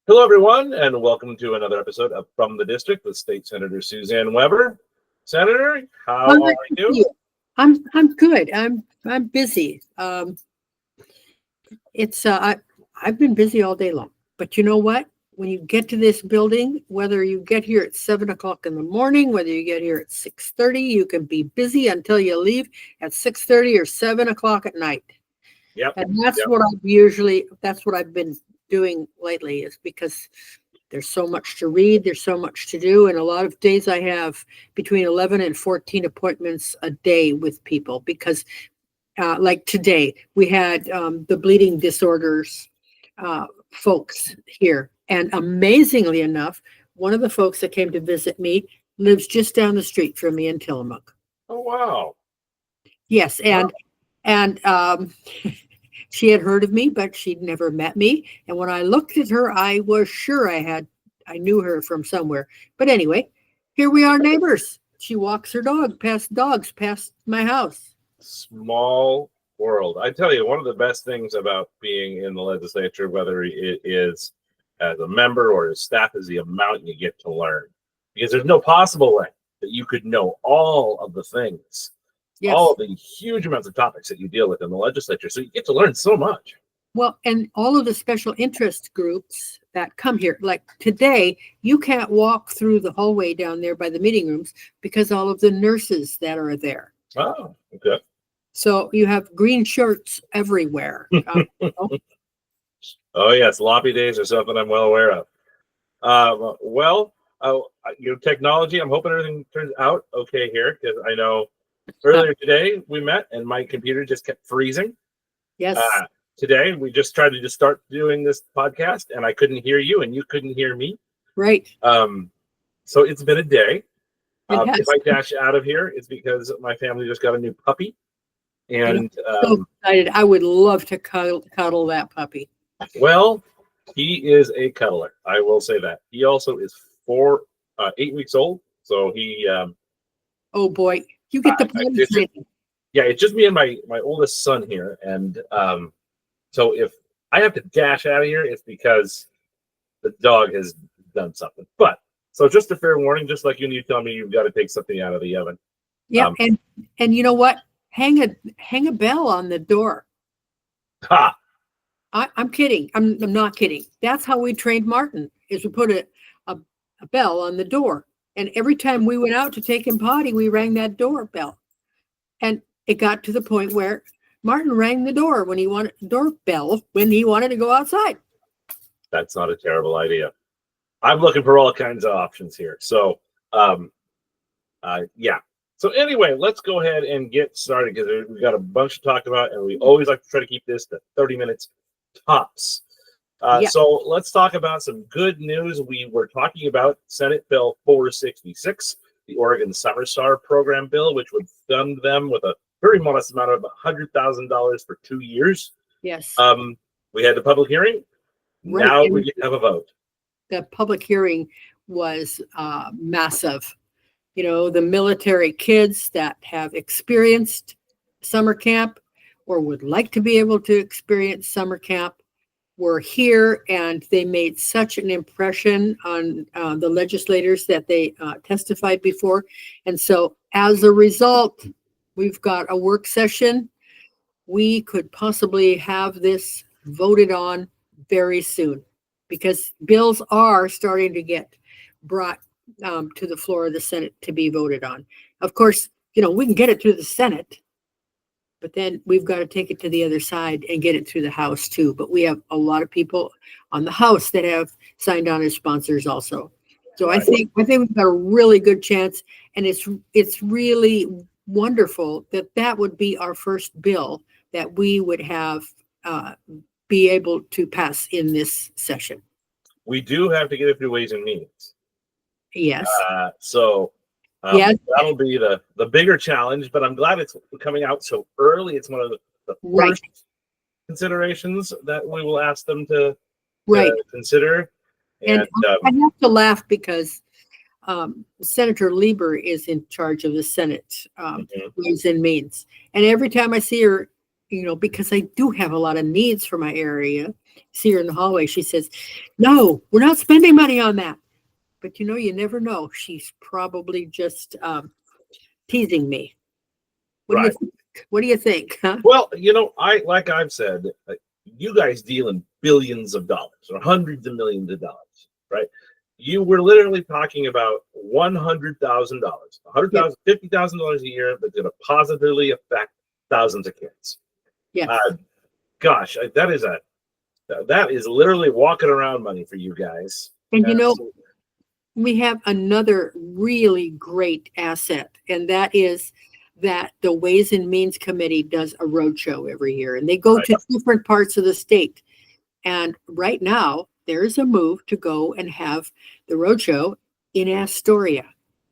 Hello, everyone, and welcome to another episode of From the District with State Senator Suzanne Weber. Senator, how are you? I'm good. I'm busy. I've been busy all day long. But you know what? When you get to this building, whether you get here at 7 o'clock in the morning, whether you get here at 6:30, you can be busy until you leave at 6:30 or 7 o'clock at night. Yep. And that's Yep. what I've been doing lately, is because there's so much to read, there's so much to do, and a lot of days I have between 11 and 14 appointments a day with people because like today, we had the bleeding disorders folks here. And amazingly enough, one of the folks that came to visit me lives just down the street from me in Tillamook. Oh, wow. Yes, and she had heard of me, but she'd never met me. And when I looked at her, I was sure I knew her from somewhere. But anyway, here we are, neighbors. She walks her dogs past my house. Small world. I tell you, one of the best things about being in the legislature, whether it is as a member or as staff, is the amount you get to learn. Because there's no possible way that you could know all of the things. Yes. All of the huge amounts of topics that you deal with in the legislature. So you get to learn so much. Well, and all of the special interest groups that come here, like today, you can't walk through the hallway down there by the meeting rooms because all of the nurses that are there. Oh, okay. So you have green shirts everywhere. Oh, yes. Lobby days are something I'm well aware of. Technology, I'm hoping everything turns out okay here, because I know earlier today we met and my computer just kept freezing. Yes. Today we just tried to start doing this podcast and I couldn't hear you and you couldn't hear me. Right. So it's been a day. It if I dash out of here, it's because my family just got a new puppy. And so excited. I would love to cuddle that puppy. Well, he is a cuddler. I will say that. He also is 8 weeks old. So he oh boy. You get the training. Yeah, it's just me and my oldest son here. And so if I have to dash out of here, it's because the dog has done something. But so just a fair warning, just like you tell me you've got to take something out of the oven. Yeah, and you know what? Hang a bell on the door. Ha! I'm kidding. I'm not kidding. That's how we trained Martin, is we put a bell on the door. And every time we went out to take him potty, we rang that doorbell. And it got to the point where Martin rang the doorbell when he wanted to go outside. That's not a terrible idea. I'm looking for all kinds of options here. So, yeah. So anyway, let's go ahead and get started because we've got a bunch to talk about, and we always like to try to keep this to 30 minutes tops. So let's talk about some good news. We were talking about Senate Bill 466, the Oregon Summer Star Program bill, which would fund them with a very modest amount of $100,000 for 2 years. Yes. We had the public hearing. Right. Now we have a vote. The public hearing was massive. You know, the military kids that have experienced summer camp or would like to be able to experience summer camp were here, and they made such an impression on the legislators that they testified before. And so as a result, we've got a work session. We could possibly have this voted on very soon because bills are starting to get brought to the floor of the Senate to be voted on. Of course, we can get it through the Senate, but then we've got to take it to the other side and get it through the House too. But we have a lot of people on the House that have signed on as sponsors also. So I think we've got a really good chance, and it's really wonderful that would be our first bill that we would have be able to pass in this session. We do have to get it through Ways and Means. Yes. That'll be the bigger challenge, but I'm glad it's coming out so early. It's one of the first considerations that we will ask them to consider. And I have to laugh because Senator Weber is in charge of the Senate Ways and Means. And every time I see her, because I do have a lot of needs for my area, see her in the hallway, she says, "No, we're not spending money on that." But you never know. She's probably just teasing me. What do you Right. think? What do you think? Huh? Well, like I've said, you guys deal in billions of dollars or hundreds of millions of dollars, right? You were literally talking about $100,000, $100,000, $50,000 a year that's going to positively affect thousands of kids. Yes. Gosh, that is literally walking around money for you guys. And we have another really great asset, and that is that the Ways and Means Committee does a roadshow every year, and they go to different parts of the state. And right now, there is a move to go and have the roadshow in Astoria.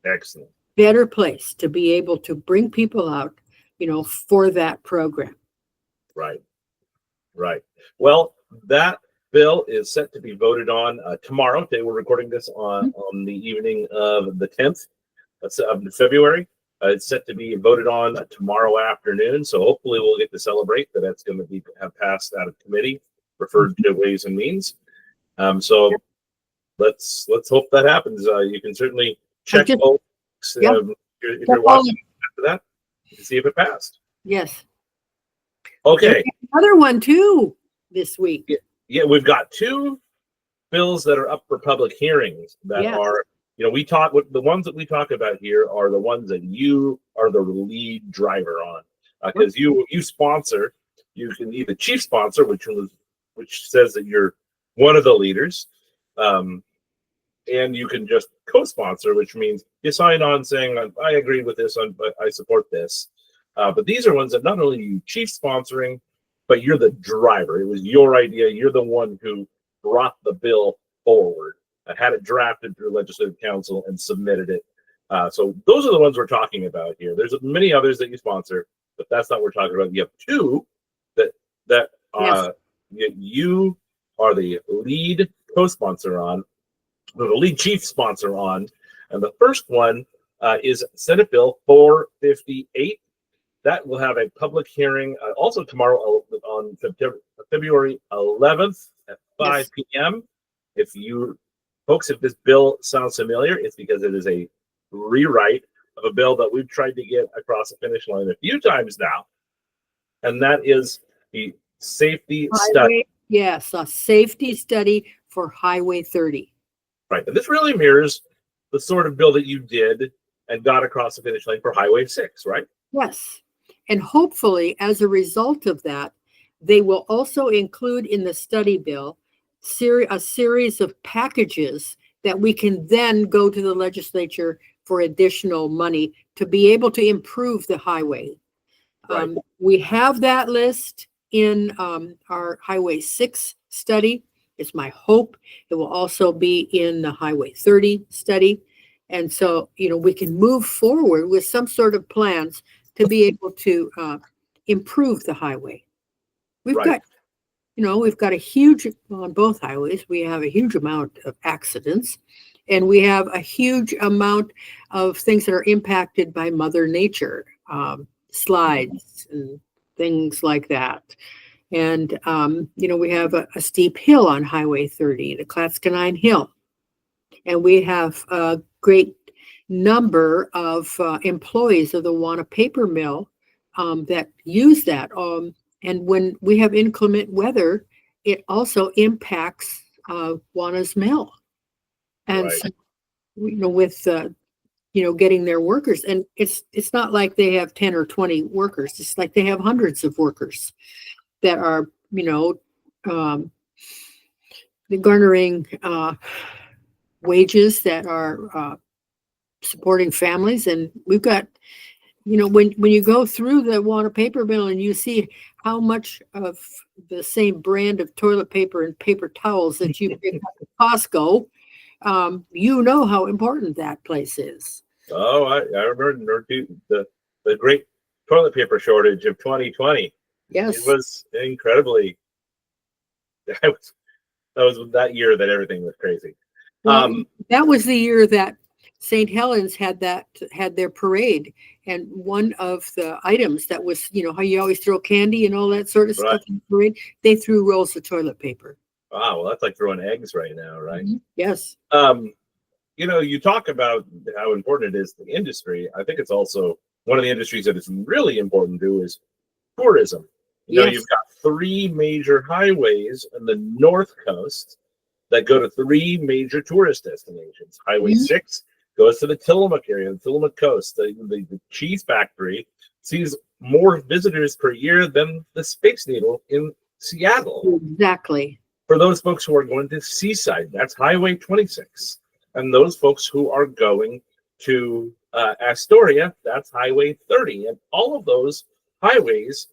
Excellent. Better place to be able to bring people out, for that program. Right. Well, that bill is set to be voted on tomorrow. Today we're recording this on the evening of the 10th of February. It's set to be voted on tomorrow afternoon. So hopefully we'll get to celebrate that it's going to have passed out of committee, referred to Ways and Means. So let's hope that happens. You can certainly check if you're watching after that to see if it passed. Yes. Okay. Another one too this week. Yeah, we've got two bills that are up for public hearings that are, the ones that we talk about here are the ones that you are the lead driver on, because you sponsor. You can either chief sponsor, which says that you're one of the leaders, and you can just co-sponsor, which means you sign on saying I agree with this, I support this. But these are ones that not only you chief sponsoring, but you're the driver. It was your idea. You're the one who brought the bill forward and had it drafted through Legislative Council and submitted it. So those are the ones we're talking about here. There's many others that you sponsor, but that's not what we're talking about. You have two that you are the lead co-sponsor on, or the lead chief sponsor on. And the first one is Senate Bill 458. That will have a public hearing also tomorrow on February 11th at 5 p.m. If this bill sounds familiar, it's because it is a rewrite of a bill that we've tried to get across the finish line a few times now. And that is the safety study. Yes, a safety study for Highway 30. Right. And this really mirrors the sort of bill that you did and got across the finish line for Highway 6, right? Yes. And hopefully, as a result of that, they will also include in the study bill a series of packages that we can then go to the legislature for additional money to be able to improve the highway. Right. We have that list in our Highway 6 study. It's my hope it will also be in the Highway 30 study. And so, we can move forward with some sort of plans to be able to improve the highway. We've got a huge, on both highways, we have a huge amount of accidents, and we have a huge amount of things that are impacted by Mother Nature, slides and things like that. And, we have a steep hill on Highway 30, the Clatskanie Hill. And we have a great number of employees of the Wana paper mill that use that. And when we have inclement weather, it also impacts Wana's mill. And so, with getting their workers, and it's not like they have 10 or 20 workers. It's like they have hundreds of workers that are garnering wages that are supporting families. And we've got, when you go through the Wana paper mill and you see how much of the same brand of toilet paper and paper towels that you pick up at Costco, how important that place is. Oh, I remember the great toilet paper shortage of 2020. Yes. It was incredibly, that was that year that everything was crazy. Well, that was the year that St. Helens had their parade, and one of the items that was, how you always throw candy and all that sort of Right. stuff in the parade, they threw rolls of toilet paper. Wow, well, that's like throwing eggs right now, right? Yes. You talk about how important it is to the industry. I think it's also one of the industries that is really important to is tourism. Yes. You've got three major highways on the North Coast that go to three major tourist destinations. Highway 6 goes to the Tillamook area, the Tillamook coast. The cheese factory sees more visitors per year than the Space Needle in Seattle. Exactly. For those folks who are going to Seaside, that's Highway 26. And those folks who are going to Astoria, that's Highway 30. And all of those highways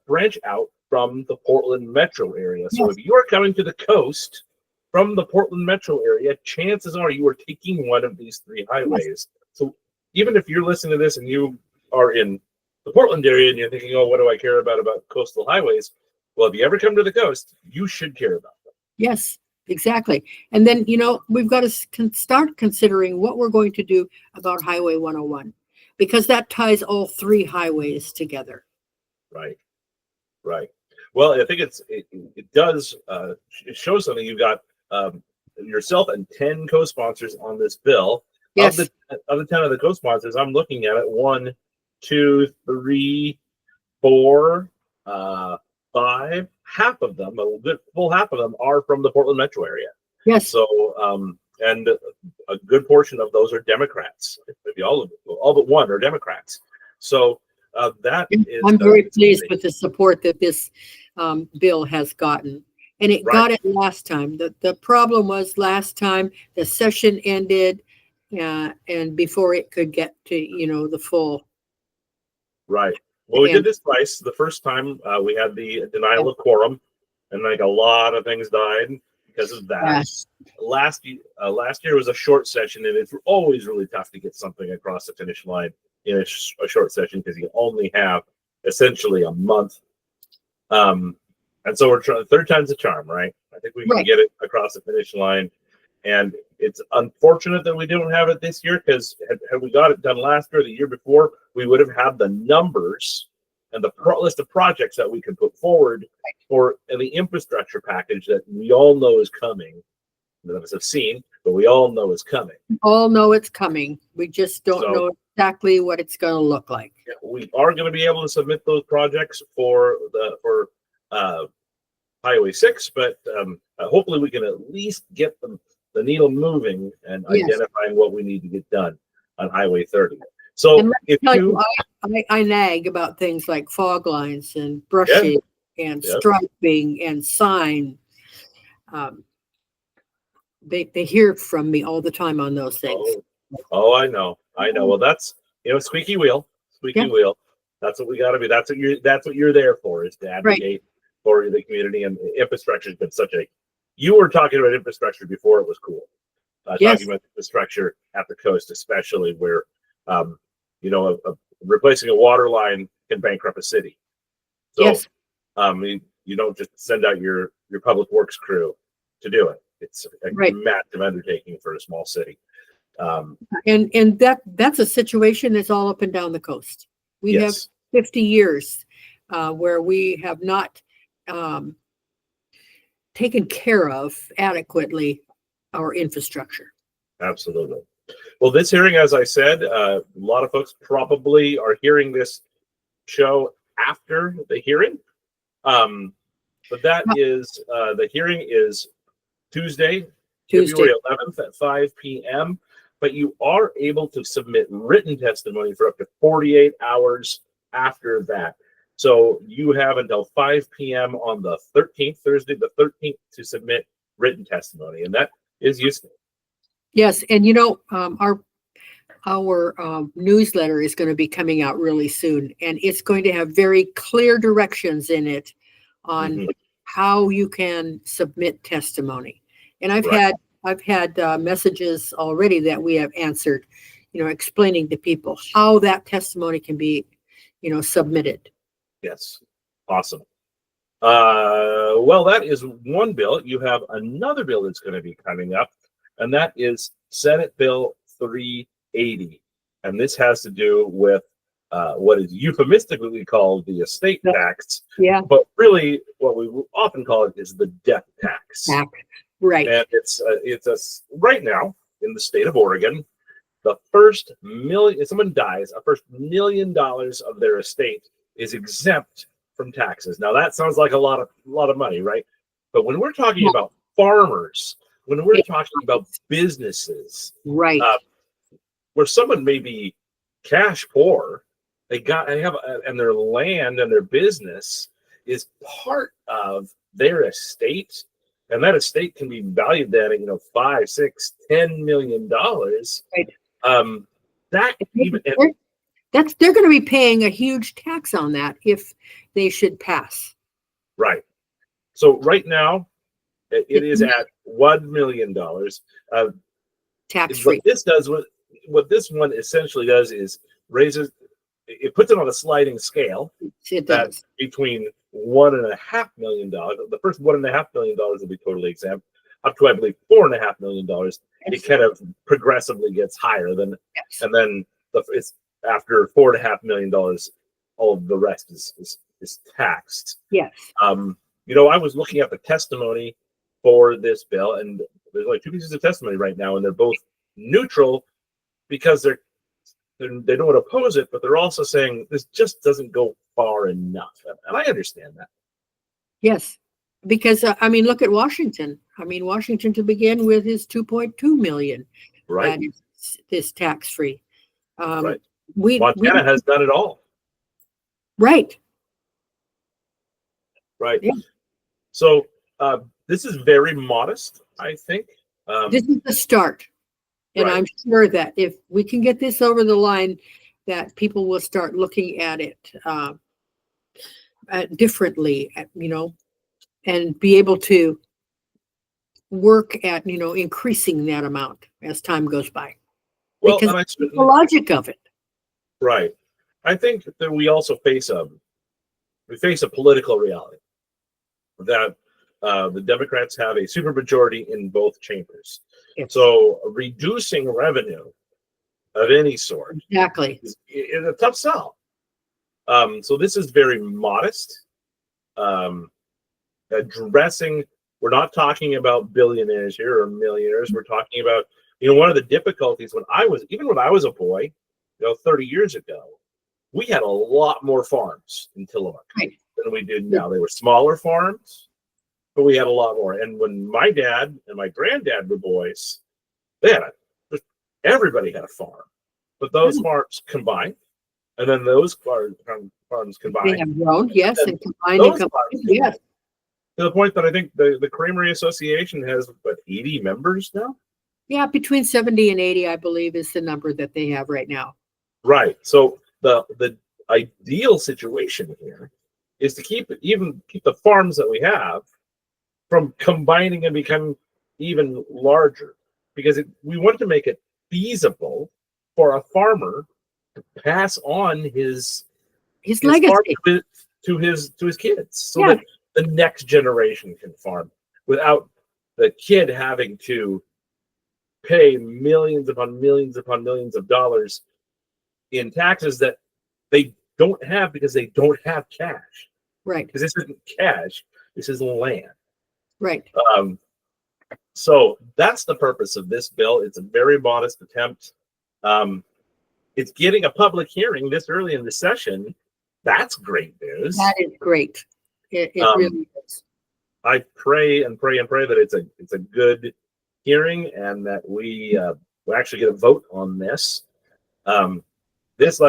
branch out from the Portland metro area. So if you are coming to the coast from the Portland metro area, chances are you are taking one of these three highways. So even if you're listening to this and you are in the Portland area and you're thinking, oh, what do I care about coastal highways? Well, if you ever come to the coast, you should care about them. Yes, exactly. And then, we've got to start considering what we're going to do about Highway 101, because that ties all three highways together. Right. Well, I think it does it shows something. You've got yourself and 10 co-sponsors on this bill. Yes. Of the 10 of the co-sponsors, I'm looking at it. 1, 2, 3, 4, 5. Half of them, full half of them, are from the Portland metro area. Yes. So, and a good portion of those are Democrats. Maybe all but one are Democrats. So that is. I'm very pleased with the support that this bill has gotten, and it got it last time. The problem was last time the session ended, and before it could get to the full. Right. Well, we did this twice. The first time we had the denial of quorum, and like a lot of things died because of that. Yes. Last year was a short session, and it's always really tough to get something across the finish line in a short session because you only have essentially a month. And so we're trying. Third time's a charm, right? I think we can get it across the finish line, and it's unfortunate that we don't have it this year because had we got it done last year or the year before, we would have had the numbers and the list of projects that we could put forward for the infrastructure package that we all know is coming. None of us have seen, but we all know is coming. All know it's coming. We just don't know exactly what it's going to look like. Yeah, we are going to be able to submit those projects for Highway 6, but hopefully we can at least get the needle moving and identifying what we need to get done on Highway 30. So if I nag about things like fog lines and brushing and striping and sign. They hear from me all the time on those things. Oh, I know. Well, that's squeaky wheel. That's what we got to be. That's what you're there for, is to advocate for the community. And infrastructure has been you were talking about infrastructure before it was cool. Talking about infrastructure at the coast, especially where replacing a water line can bankrupt a city. So you don't just send out your public works crew to do it. It's a massive undertaking for a small city. And that's a situation that's all up and down the coast. We have 50 years where we have not taken care of adequately our infrastructure. Absolutely. Well, this hearing, as I said, a lot of folks probably are hearing this show after the hearing. But that is, the hearing is Tuesday, February 11th at 5 p.m. But you are able to submit written testimony for up to 48 hours after that. So you have until 5 p.m. on the 13th, Thursday the 13th, to submit written testimony. And that is useful. Yes. And our newsletter is going to be coming out really soon, and it's going to have very clear directions in it on how you can submit testimony. And I've had messages already that we have answered, explaining to people how that testimony can be, submitted. Yes. Awesome. Well, that is one bill. You have another bill that's going to be coming up, and that is Senate Bill 380, and this has to do with what is euphemistically called the estate tax, Yeah. but really what we often call it is the death tax. Right. And it's right now in the state of Oregon, the first million, if someone dies, a first $1 million of their estate is exempt from taxes. Now that sounds like a lot of money, right? But when we're talking about farmers, when we're talking about businesses, right, where someone may be cash poor, and their land and their business is part of their estate, and that estate can be valued at $5, $6, $10 million. right. They're going to be paying a huge tax on that if they should pass. Right. So right now, it is at $1 million. Tax free. What this one essentially does is it puts it on a sliding scale. It does. That's between $1.5 million. The first $1.5 million will be totally exempt. Up to, I believe, $4.5 million. It kind of progressively gets higher than, yes. And then it's after $4.5 million, all of the rest is taxed. Yes. I was looking at the testimony for this bill, and there's like two pieces of testimony right now, and they're both neutral because they don't oppose it, but they're also saying this just doesn't go far enough, and I understand that. Yes, because look at Washington. Washington to begin with is 2.2 million. Right. That is tax free. Right. Montana has done it all. Right. Right. Yeah. So this is very modest, I think. This is the start. And right. I'm sure that if we can get this over the line, that people will start looking at it differently, and be able to work at, increasing that amount as time goes by. Well, because the logic of it. Right. I think that we also face a political reality that the Democrats have a supermajority in both chambers. Yes. So reducing revenue of any sort exactly is a tough sell. So this is very modest. Addressing, we're not talking about billionaires here or millionaires. We're talking about, one of the difficulties when I was a boy, 30 years ago, we had a lot more farms in Tillamook than we do now. They were smaller farms, but we had a lot more. And when my dad and my granddad were boys, everybody had a farm. But those farms combined, and then those farms combined. They have grown, yes, and combined. Yes. To the point that I think the Creamery Association has, 80 members now? Yeah, between 70 and 80, I believe, is the number that they have right now. Right. So the ideal situation here is to keep the farms that we have from combining and becoming even larger, because we want to make it feasible for a farmer to pass on his legacy to his kids, so that the next generation can farm without the kid having to pay millions upon millions upon millions of dollars in taxes that they don't have because they don't have cash. Right. Because this isn't cash, this is land. Right. So that's the purpose of this bill. It's a very modest attempt. It's getting a public hearing this early in the session. That's great news. That is great. It really is. I pray and pray and pray that it's a good hearing and that we actually get a vote on this. This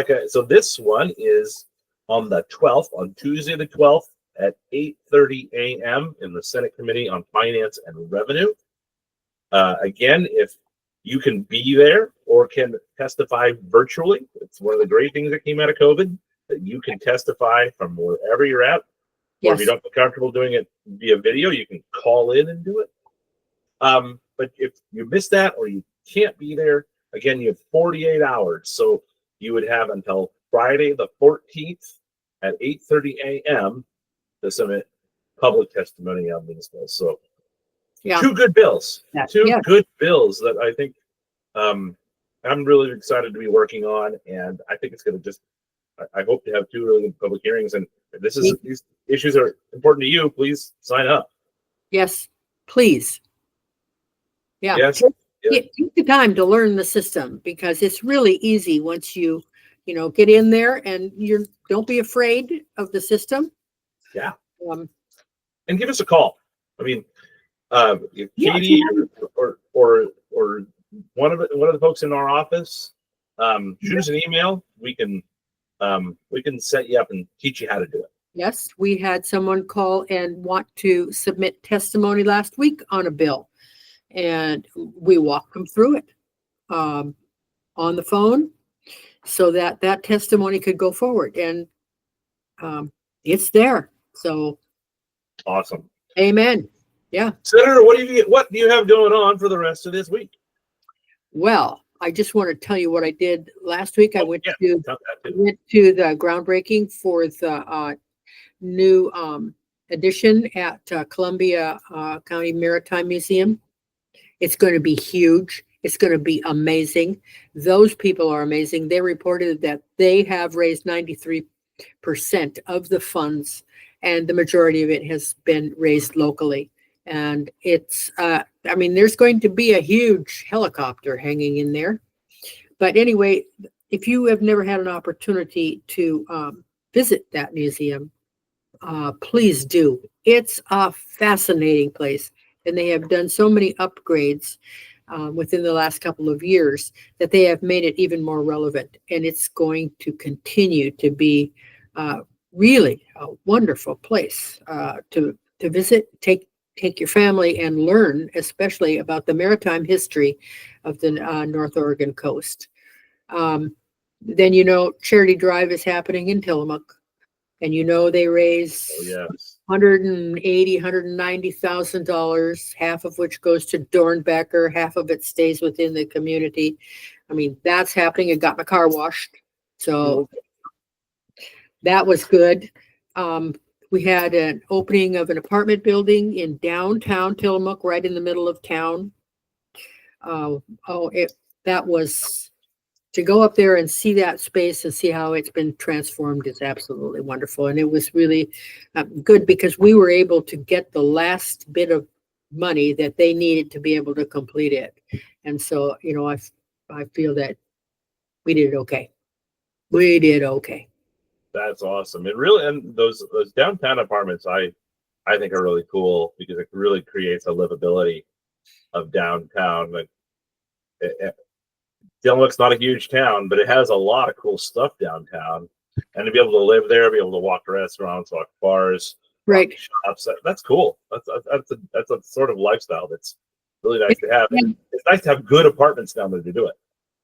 one is on the 12th, on Tuesday the 12th at 8:30 a.m. in the Senate Committee on Finance and Revenue. Again, if you can be there or can testify virtually, it's one of the great things that came out of COVID, that you can testify from wherever you're at. Or if you don't feel comfortable doing it via video, you can call in and do it. But if you miss that or you can't be there, again, you have 48 hours. So you would have until Friday the 14th at 8:30 a.m. to submit public testimony on these bills. So two good bills. Good bills that I think I'm really excited to be working on, and I think it's going to just. I hope to have 2 really good public hearings, and if these issues are important to you, please sign up. Yes, please. Yeah. Yes. Take the time to learn the system, because it's really easy once you get in there, and don't be afraid of the system. Yeah. Um, And give us a call. I mean, if Yeah, Katie or one of the folks in our office, shoot us an email. We can set you up and teach you how to do it. Yes, we had someone call and want to submit testimony last week on a bill, and we walked them through it on the phone so that testimony could go forward, and it's there. So Awesome. amen. Yeah. Senator, what do you have going on for the rest of this week? Well, I just want to tell you what I did last week. I went to the groundbreaking for the new addition at Columbia County Maritime Museum. It's going to be huge. It's going to be amazing. Those people are amazing. They reported that they have raised 93% of the funds, and the majority of it has been raised locally. And it's, there's going to be a huge helicopter hanging in there. But anyway, if you have never had an opportunity to visit that museum, please do. It's a fascinating place, and they have done so many upgrades within the last couple of years that they have made it even more relevant, and it's going to continue to be really a wonderful place to visit. Take your family and learn, especially about the maritime history of the North Oregon coast. Then Charity Drive is happening in Tillamook, and they raise $190,000, half of which goes to Dornbecker, half of it stays within the community. I mean, that's happening. It got my car washed, so that was good. We had an opening of an apartment building in downtown Tillamook, right in the middle of town. That was, to go up there and see that space and see how it's been transformed is absolutely wonderful. And it was really good because we were able to get the last bit of money that they needed to be able to complete it. And so, I feel that we did okay. We did okay. That's awesome. It really, and those downtown apartments, I think are really cool because it really creates a livability of downtown. Like, Tillamook's not a huge town, but it has a lot of cool stuff downtown, and to be able to live there, be able to walk to restaurants, walk to bars, right, shops, that's cool. That's a sort of lifestyle that's really nice to have. And it's nice to have good apartments down there to do it.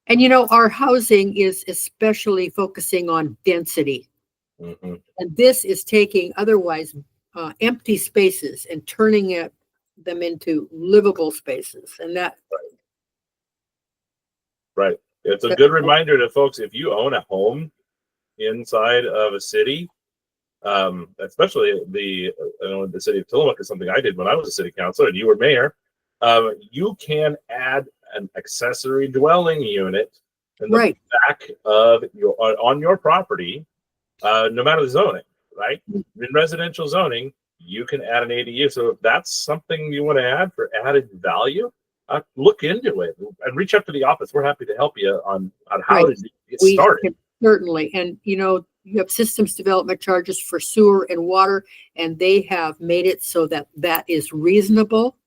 And our housing is especially focusing on density. Mm-hmm. And this is taking otherwise empty spaces and turning them into livable spaces. And that. Right. It's a good reminder to folks, if you own a home inside of a city, especially the city of Tillamook is something I did when I was a city councilor and you were mayor, you can add an accessory dwelling unit in the back of on your property. No matter the zoning, right? In residential zoning, you can add an ADU. So if that's something you want to add for added value, look into it and reach out to the office. We're happy to help you on how to get started. Certainly. And, you have systems development charges for sewer and water, and they have made it so that is reasonable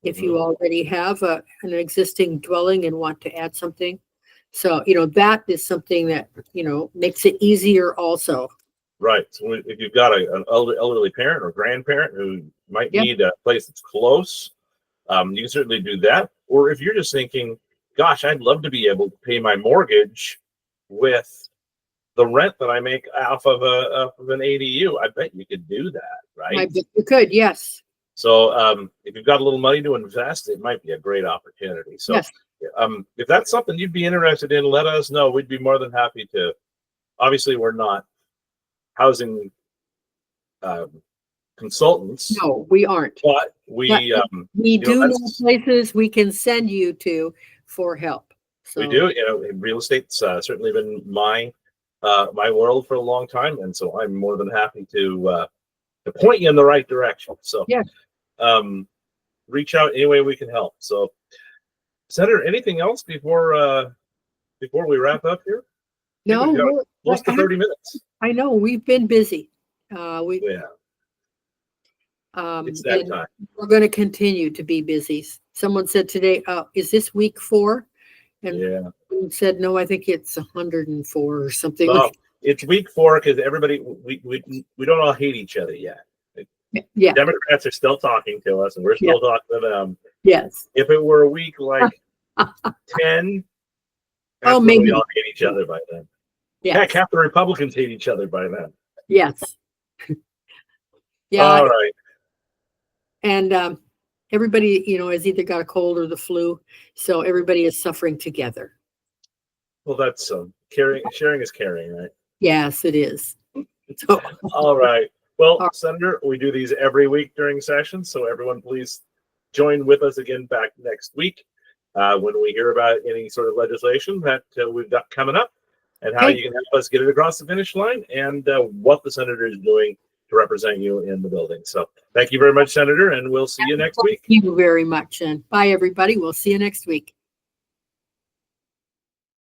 if you already have an existing dwelling and want to add something. So, that is something that, makes it easier also. Right. So if you've got an elderly parent or grandparent who might need a place that's close, you can certainly do that. Or if you're just thinking, gosh, I'd love to be able to pay my mortgage with the rent that I make off of an ADU, I bet you could do that, right? I bet you could, yes. So if you've got a little money to invest, it might be a great opportunity. So if that's something you'd be interested in, let us know. We'd be more than happy to. Obviously, we're not housing consultants. No, we aren't. But we do know places we can send you to for help. So, We do. Real estate's certainly been my world for a long time, and so I'm more than happy to point you in the right direction. So, yeah. Reach out any way we can help. So, Senator, anything else before we wrap up here? No, We've got close to 30 minutes. I know we've been busy. It's that And time. we're going to continue to be busy. Someone said today, "Is this week 4?" And someone said, "No, I think it's 104 or something." Well, it's week 4 because everybody we don't all hate each other yet. Yeah. Democrats are still talking to us, and we're still talking to them. Yes. If it were a week like 10, maybe we all hate each other by then. Yeah. Heck, half the Republicans hate each other by then. Yes. Yeah. All right. And everybody, has either got a cold or the flu, so everybody is suffering together. Well, that's sharing is caring, right? Yes, it is. So, all right. Well, Senator, we do these every week during sessions, so everyone please join with us again back next week when we hear about any sort of legislation that we've got coming up and how you can help us get it across the finish line and what the Senator is doing to represent you in the building. So thank you very much, Senator, and we'll see you next week. Thank you very much, and bye, everybody. We'll see you next week.